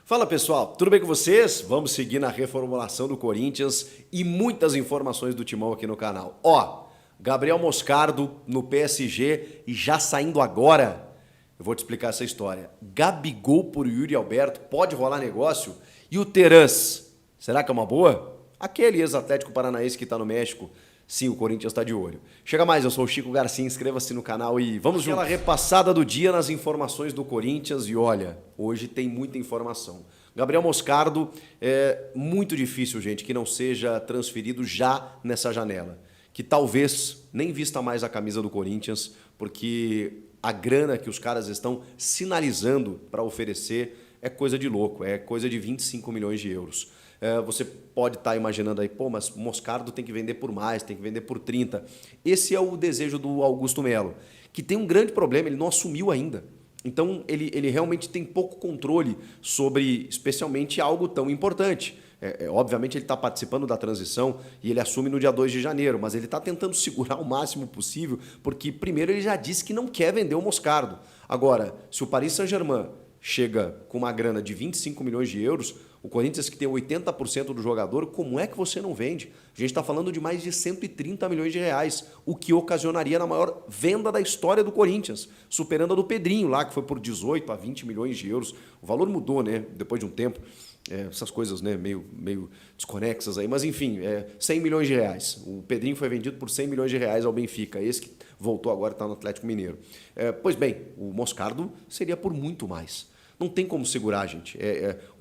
Fala pessoal, tudo bem com vocês? Vamos seguir na reformulação do Corinthians e muitas informações do Timão aqui no canal. Gabriel Moscardo no PSG e já saindo agora, eu vou te explicar essa história. Gabigol por Yuri Alberto, pode rolar negócio? E o Terans, será que é uma boa? Aquele ex-Atlético Paranaense que está no México. Sim, o Corinthians está de olho. Chega mais, eu sou o Chico Garcia, inscreva-se no canal e vamos juntos. Aquela repassada do dia nas informações do Corinthians e olha, hoje tem muita informação. Gabriel Moscardo, é muito difícil, gente, que não seja transferido já nessa janela. Que talvez nem vista mais a camisa do Corinthians, porque a grana que os caras estão sinalizando para oferecer é coisa de louco, é coisa de 25 milhões de euros. Você pode estar imaginando aí, pô, mas Moscardo tem que vender por mais, tem que vender por 30. Esse é o desejo do Augusto Melo, que tem um grande problema, ele não assumiu ainda. Então, ele realmente tem pouco controle sobre, especialmente, algo tão importante. Obviamente, ele está participando da transição e ele assume no dia 2 de janeiro, mas ele está tentando segurar o máximo possível, porque, primeiro, ele já disse que não quer vender o Moscardo. Agora, se o Paris Saint-Germain chega com uma grana de 25 milhões de euros, o Corinthians que tem 80% do jogador, como é que você não vende? A gente está falando de mais de 130 milhões de reais, o que ocasionaria na maior venda da história do Corinthians, superando a do Pedrinho lá, que foi por 18 a 20 milhões de euros. O valor mudou, né? Depois de um tempo. Essas coisas, né, meio desconexas aí, mas enfim, 100 milhões de reais. O Pedrinho foi vendido por 100 milhões de reais ao Benfica, esse que voltou agora está no Atlético Mineiro. Pois bem, o Moscardo seria por muito mais. Não tem como segurar, gente.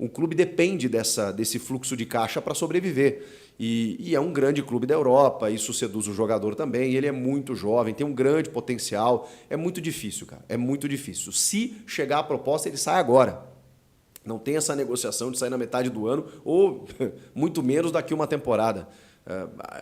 Um clube depende desse fluxo de caixa para sobreviver. E é um grande clube da Europa, isso seduz o jogador também, ele é muito jovem, tem um grande potencial. É muito difícil, cara, é muito difícil. Se chegar a proposta, ele sai agora. Não tem essa negociação de sair na metade do ano ou muito menos daqui uma temporada.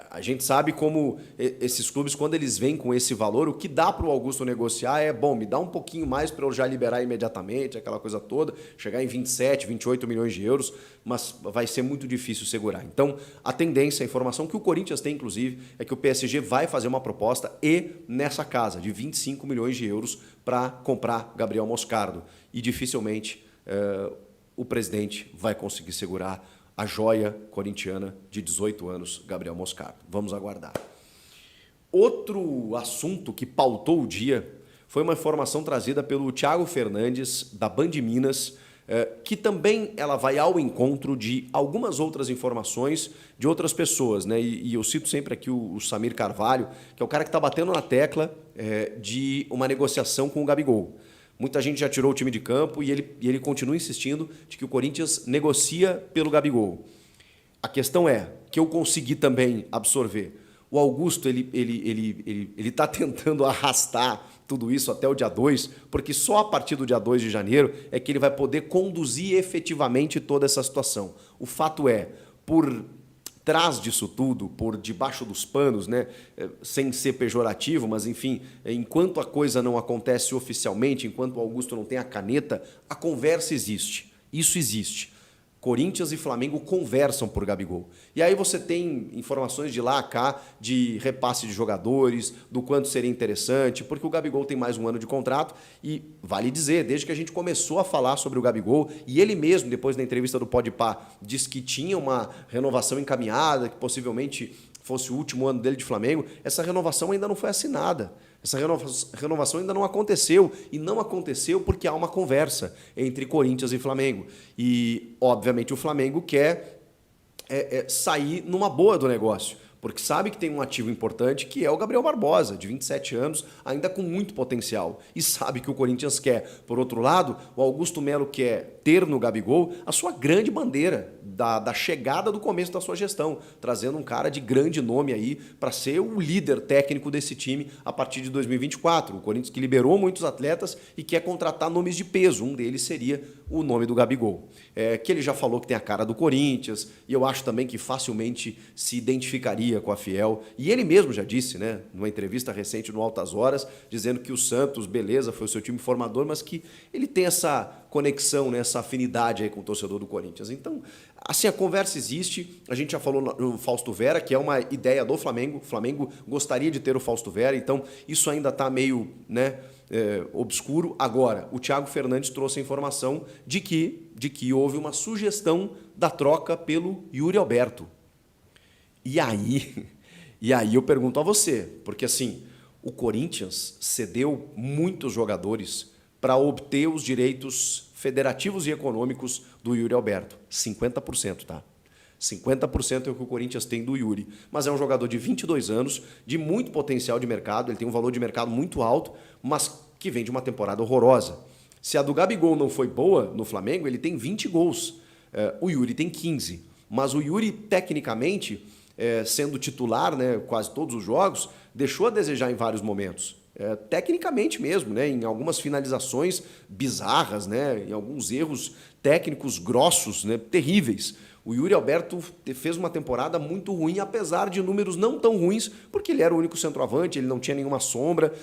A gente sabe como esses clubes, quando eles vêm com esse valor, o que dá para o Augusto negociar é, bom, me dá um pouquinho mais para eu já liberar imediatamente, aquela coisa toda, chegar em 27, 28 milhões de euros, mas vai ser muito difícil segurar. Então, a tendência, a informação que o Corinthians tem, inclusive, é que o PSG vai fazer uma proposta nessa casa de 25 milhões de euros para comprar Gabriel Moscardo. E dificilmente o presidente vai conseguir segurar a joia corintiana de 18 anos, Gabriel Moscardo. Vamos aguardar. Outro assunto que pautou o dia foi uma informação trazida pelo Thiago Fernandes, da Band Minas, que também ela vai ao encontro de algumas outras informações de outras pessoas, né? E eu cito sempre aqui o Samir Carvalho, que é o cara que está batendo na tecla de uma negociação com o Gabigol. Muita gente já tirou o time de campo e ele continua insistindo de que o Corinthians negocia pelo Gabigol. A questão é que eu consegui também absorver. O Augusto ele está tentando arrastar tudo isso até o dia 2, porque só a partir do dia 2 de janeiro é que ele vai poder conduzir efetivamente toda essa situação. O fato é, por trás disso tudo, por debaixo dos panos, né, sem ser pejorativo, mas enfim, enquanto a coisa não acontece oficialmente, enquanto o Augusto não tem a caneta, a conversa existe. Isso existe. Corinthians e Flamengo conversam por Gabigol. E aí você tem informações de lá a cá, de repasse de jogadores, do quanto seria interessante, porque o Gabigol tem mais um ano de contrato e vale dizer, desde que a gente começou a falar sobre o Gabigol, e ele mesmo, depois da entrevista do Podpah, disse que tinha uma renovação encaminhada, que possivelmente fosse o último ano dele de Flamengo, essa renovação ainda não foi assinada. Essa renovação ainda não aconteceu, e não aconteceu porque há uma conversa entre Corinthians e Flamengo. E, obviamente, o Flamengo quer sair numa boa do negócio, porque sabe que tem um ativo importante que é o Gabriel Barbosa, de 27 anos, ainda com muito potencial. E sabe que o Corinthians quer. Por outro lado, o Augusto Melo quer ter no Gabigol a sua grande bandeira da chegada do começo da sua gestão, trazendo um cara de grande nome aí para ser o líder técnico desse time a partir de 2024. O Corinthians que liberou muitos atletas e quer contratar nomes de peso. Um deles seria o nome do Gabigol. Que ele já falou que tem a cara do Corinthians, e eu acho também que facilmente se identificaria com a Fiel. E ele mesmo já disse, né, numa entrevista recente no Altas Horas, dizendo que o Santos, beleza, foi o seu time formador, mas que ele tem essa conexão, né, essa afinidade aí com o torcedor do Corinthians. Então, assim, a conversa existe. A gente já falou no Fausto Vera, que é uma ideia do Flamengo. O Flamengo gostaria de ter o Fausto Vera, então isso ainda está meio, né, obscuro. Agora, o Thiago Fernandes trouxe a informação de que houve uma sugestão da troca pelo Yuri Alberto. E aí eu pergunto a você, porque assim, o Corinthians cedeu muitos jogadores para obter os direitos federativos e econômicos do Yuri Alberto. 50%, tá? 50% é o que o Corinthians tem do Yuri. Mas é um jogador de 22 anos, de muito potencial de mercado, ele tem um valor de mercado muito alto, mas que vem de uma temporada horrorosa. Se a do Gabigol não foi boa no Flamengo, ele tem 20 gols. O Yuri tem 15. Mas o Yuri, tecnicamente, sendo titular, né, quase todos os jogos, deixou a desejar em vários momentos. Tecnicamente mesmo, né, em algumas finalizações bizarras, né, em alguns erros técnicos grossos, né, terríveis. O Yuri Alberto fez uma temporada muito ruim, apesar de números não tão ruins, porque ele era o único centroavante, ele não tinha nenhuma sombra.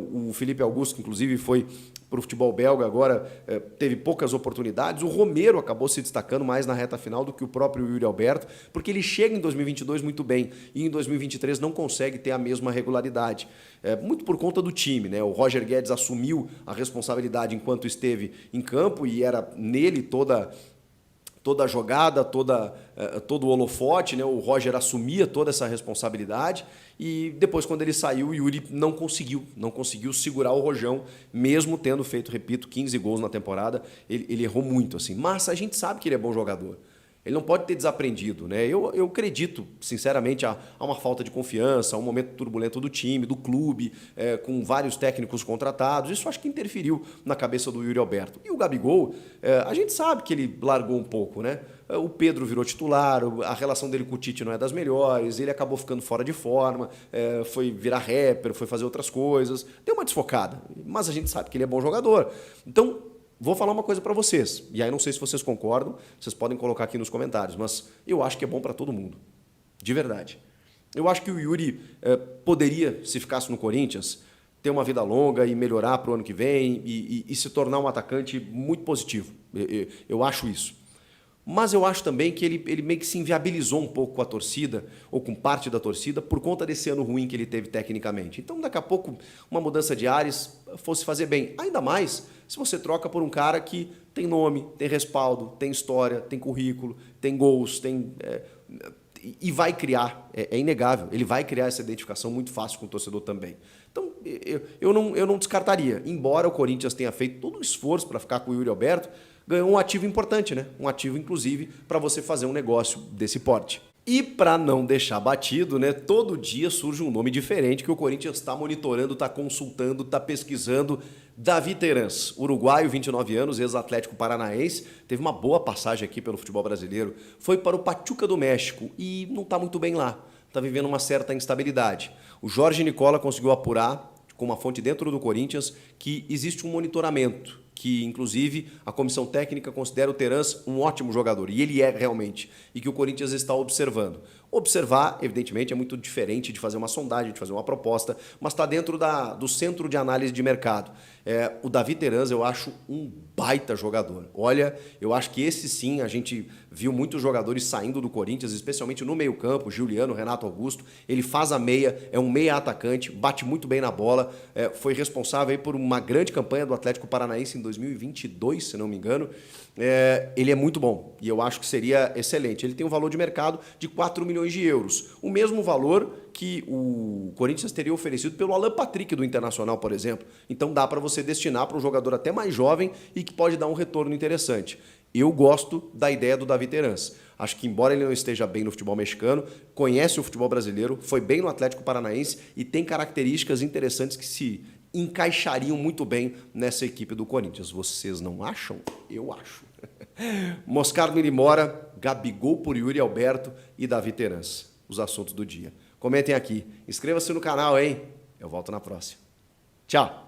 O Felipe Augusto, que inclusive foi para o futebol belga agora, teve poucas oportunidades. O Romero acabou se destacando mais na reta final do que o próprio Yuri Alberto, porque ele chega em 2022 muito bem e em 2023 não consegue ter a mesma regularidade. Muito por conta do time, né? O Roger Guedes assumiu a responsabilidade enquanto esteve em campo e era nele toda a jogada, todo o holofote, né? O Roger assumia toda essa responsabilidade e depois, quando ele saiu, o Yuri não conseguiu segurar o rojão, mesmo tendo feito, repito, 15 gols na temporada. Ele errou muito, assim. Mas a gente sabe que ele é bom jogador. Ele não pode ter desaprendido, né? Eu acredito, sinceramente, a uma falta de confiança, a um momento turbulento do time, do clube, com vários técnicos contratados. Isso acho que interferiu na cabeça do Yuri Alberto. E o Gabigol, a gente sabe que ele largou um pouco, né? O Pedro virou titular, a relação dele com o Tite não é das melhores, ele acabou ficando fora de forma, foi virar rapper, foi fazer outras coisas. Deu uma desfocada, mas a gente sabe que ele é bom jogador. Então, vou falar uma coisa para vocês, e aí não sei se vocês concordam, vocês podem colocar aqui nos comentários, mas eu acho que é bom para todo mundo, de verdade. Eu acho que o Yuri poderia, se ficasse no Corinthians, ter uma vida longa e melhorar para o ano que vem e se tornar um atacante muito positivo. Eu acho isso. Mas eu acho também que ele meio que se inviabilizou um pouco com a torcida, ou com parte da torcida, por conta desse ano ruim que ele teve tecnicamente. Então, daqui a pouco, uma mudança de ares fosse fazer bem. Ainda mais se você troca por um cara que tem nome, tem respaldo, tem história, tem currículo, tem gols, e vai criar, é inegável, ele vai criar essa identificação muito fácil com o torcedor também. Então, eu não descartaria. Embora o Corinthians tenha feito todo o esforço para ficar com o Yuri Alberto, ganhou um ativo importante, né? Um ativo, inclusive, para você fazer um negócio desse porte. E para não deixar batido, né? Todo dia surge um nome diferente que o Corinthians está monitorando, está consultando, está pesquisando. Davi Terans, uruguaio, 29 anos, ex-Atlético Paranaense, teve uma boa passagem aqui pelo futebol brasileiro. Foi para o Pachuca do México e não está muito bem lá. Está vivendo uma certa instabilidade. O Jorge Nicola conseguiu apurar, com uma fonte dentro do Corinthians, que existe um monitoramento, que, inclusive, a comissão técnica considera o Terans um ótimo jogador, e ele é realmente, e que o Corinthians está observando. Observar, evidentemente, é muito diferente de fazer uma sondagem, de fazer uma proposta, mas está dentro do centro de análise de mercado. O Davi Terans eu acho um baita jogador. Olha, eu acho que esse sim, a gente viu muitos jogadores saindo do Corinthians, especialmente no meio-campo, Juliano, Renato Augusto. Ele faz a meia, é um meia atacante, bate muito bem na bola, foi responsável aí por uma grande campanha do Atlético Paranaense em 2022, se não me engano. Ele é muito bom e eu acho que seria excelente. Ele tem um valor de mercado de 4 milhões de euros, o mesmo valor que o Corinthians teria oferecido pelo Alan Patrick do Internacional, por exemplo. Então dá para você destinar para um jogador até mais jovem e que pode dar um retorno interessante. Eu gosto da ideia do Davi Terans. Acho que, embora ele não esteja bem no futebol mexicano, conhece o futebol brasileiro, foi bem no Atlético Paranaense e tem características interessantes que se encaixariam muito bem nessa equipe do Corinthians. Vocês não acham? Eu acho. Moscardo indo embora, Gabigol por Yuri Alberto e Davi Terans. Os assuntos do dia. Comentem aqui. Inscreva-se no canal, hein? Eu volto na próxima. Tchau!